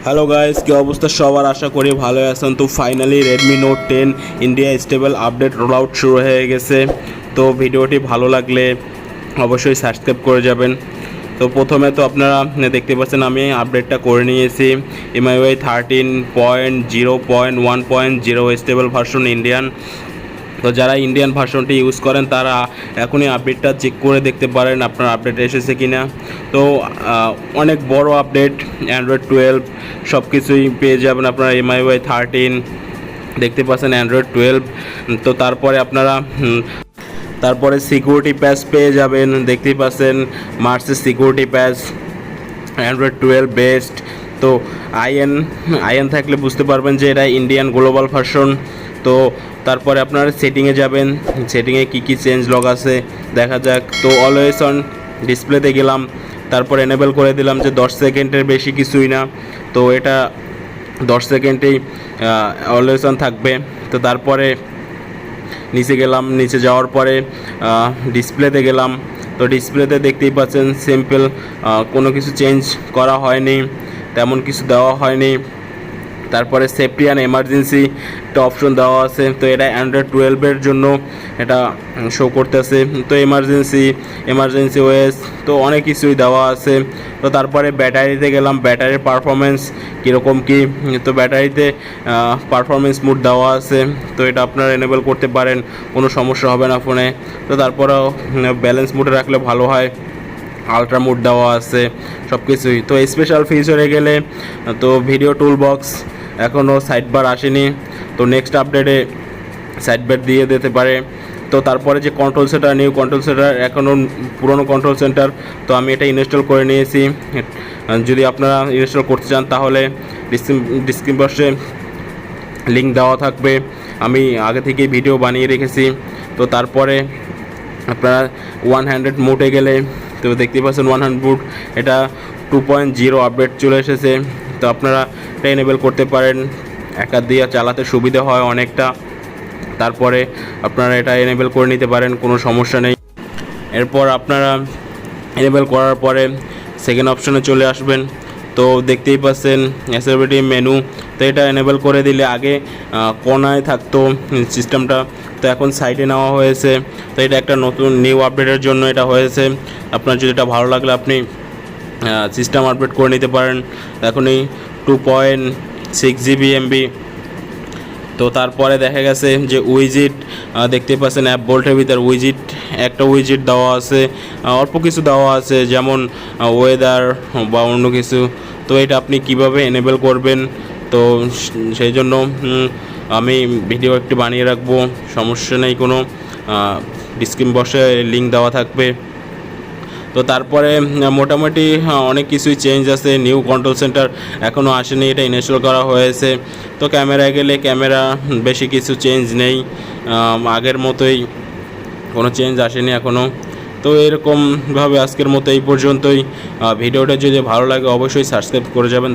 Hello guys, কি অবস্থা সবার? আশা করি ভালো আছেন। তো finally Redmi Note 10 India stable update roll out শুরু হয়ে গেছে। তো ভিডিওটি ভালো লাগলে অবশ্যই সাবস্ক্রাইব করে যাবেন। তো প্রথমে তো আপনারা দেখতে পাচ্ছেন আমি আপডেটটা করে নিয়েছি। MIUI 13.0.1.0 stable version Indian. তো যারা ইন্ডিয়ান ভার্সনটি ইউজ করেন তারা এখনই আপডেটটা চেক করে দেখতে পারেন আপনার আপডেট এসেছে কিনা। তো অনেক বড় আপডেট, অ্যান্ড্রয়েড 12 সব কিছুই পেয়ে যাবেন আপনারা। MIUI 13 দেখতে পাচ্ছেন, অ্যান্ড্রয়েড 12। তো তারপরে সিকিউরিটি প্যাচ পেয়ে যাবেন, দেখতেই পাচ্ছেন মার্সের সিকিউরিটি প্যাচ, অ্যান্ড্রয়েড 12 বেস্ট। তো আইএন থাকলে বুঝতে পারবেন যে এটা ইন্ডিয়ান গ্লোবাল ভার্সন। তো তারপরে আপনারা সেটিংয়ে যাবেন, সেটিংয়ে কী চেঞ্জ লগ আছে দেখা যাক। তো অলওয়েজ অন ডিসপ্লেতে গেলাম, তারপর এনেবল করে দিলাম যে 10 সেকেন্ডের বেশি কিছুই না। তো এটা 10 সেকেন্ডেই অলওয়েজ অন থাকবে। তো তারপরে নিচে গেলাম, নিচে যাওয়ার পরে ডিসপ্লেতে গেলাম। তো ডিসপ্লেতে দেখতেই পাচ্ছেন সিম্পল, কোনো কিছু চেঞ্জ করা হয়নি, তেমন কিছু দেওয়া হয়নি। তারপরে সেফটি অ্যান্ড এমার্জেন্সি একটা অপশন দেওয়া আছে। তো এটা অ্যান্ড্রয়েড 12-এর জন্য এটা শো করতেছে। তো এমার্জেন্সি ওয়েস, তো অনেক কিছুই দেওয়া আছে। তো তারপরে ব্যাটারিতে গেলাম, ব্যাটারির পারফরমেন্স কীরকম কী। তো ব্যাটারিতে পারফরমেন্স মোড দেওয়া আছে। তো এটা আপনারা এনেবল করতে পারেন, কোনো সমস্যা হবে না ফোনে। তো তারপরেও ব্যালেন্স মোডে রাখলে ভালো হয়। আলট্রা মোড দেওয়া আছে সব কিছুই। তো স্পেশাল ফিচারে গেলে তো ভিডিও টুল বক্স এখনও সাইড বার আসেনি, তো নেক্সট আপডেটে সাইড বার দিয়ে দিতে পারে। তো তারপরে যে control centre, new control centre, এখনও পুরনো কন্ট্রোল সেন্টার। তো আমি এটা ইনস্টল করে নিয়েছি। যদি আপনারা ইনস্টল করতে চান তাহলে ডিসক্রিপশন বক্সে লিঙ্ক দেওয়া থাকবে, আমি আগে থেকেই ভিডিও বানিয়ে রেখেছি। তো তারপরে আপনারা 100 মোডে গেলে তো দেখতে পাচ্ছেন 100 মোড, এটা 2.0 আপডেট চলে এসেছে। তো আপনারা এটা এনেবল করতে পারেন, একা দিয়ে চালাতে সুবিধা হয় অনেকটা। তারপরে আপনারা এটা এনেবল করে নিতে পারেন, কোনো সমস্যা নেই। এরপর আপনারা এনেবল করার পরে সেকেন্ড অপশনে চলে আসবেন। তো দেখতেই পাচ্ছেন অ্যাক্সেসিবিলিটি মেনু। তো এটা এনেবল করে দিলে আগে কোনায় থাকতো সিস্টেমটা, তো এখন সাইডে নেওয়া হয়েছে। তো এটা একটা নতুন নিউ আপডেটের জন্য এটা হয়েছে। আপনার যদি এটা ভালো লাগলে আপনি সিস্টেম আপডেট করে নিতে পারেন। এখনই 2.6 GB MB। তো তারপরে দেখা গেছে যে উইজিট দেখতে পাচ্ছেন, অ্যাপ বোল্টের ভিতর একটা উইজিট দেওয়া আছে, অল্প কিছু দেওয়া আছে যেমন ওয়েদার বা অন্য কিছু। তো এটা আপনি কিভাবে এনেবল করবেন, তো সেই জন্য আমি ভিডিও একটি বানিয়ে রাখবো, সমস্যা নেই কোনো, ডিসক্রিপশন বক্সে লিঙ্ক দেওয়া থাকবে। তো তারপরে মোটামুটি অনেক কিছুই চেঞ্জ আছে। নিউ কন্ট্রোল সেন্টার এখনও আসেনি, এটা ইনস্টল করা হয়েছে। তো ক্যামেরায় গেলে ক্যামেরা বেশি কিছু চেঞ্জ নেই, আগের মতোই, কোনো চেঞ্জ আসেনি এখনও। তো এরকমভাবে আজকের মতো এই পর্যন্তই। ভিডিওটা যদি ভালো লাগে অবশ্যই সাবস্ক্রাইব করে যাবেন।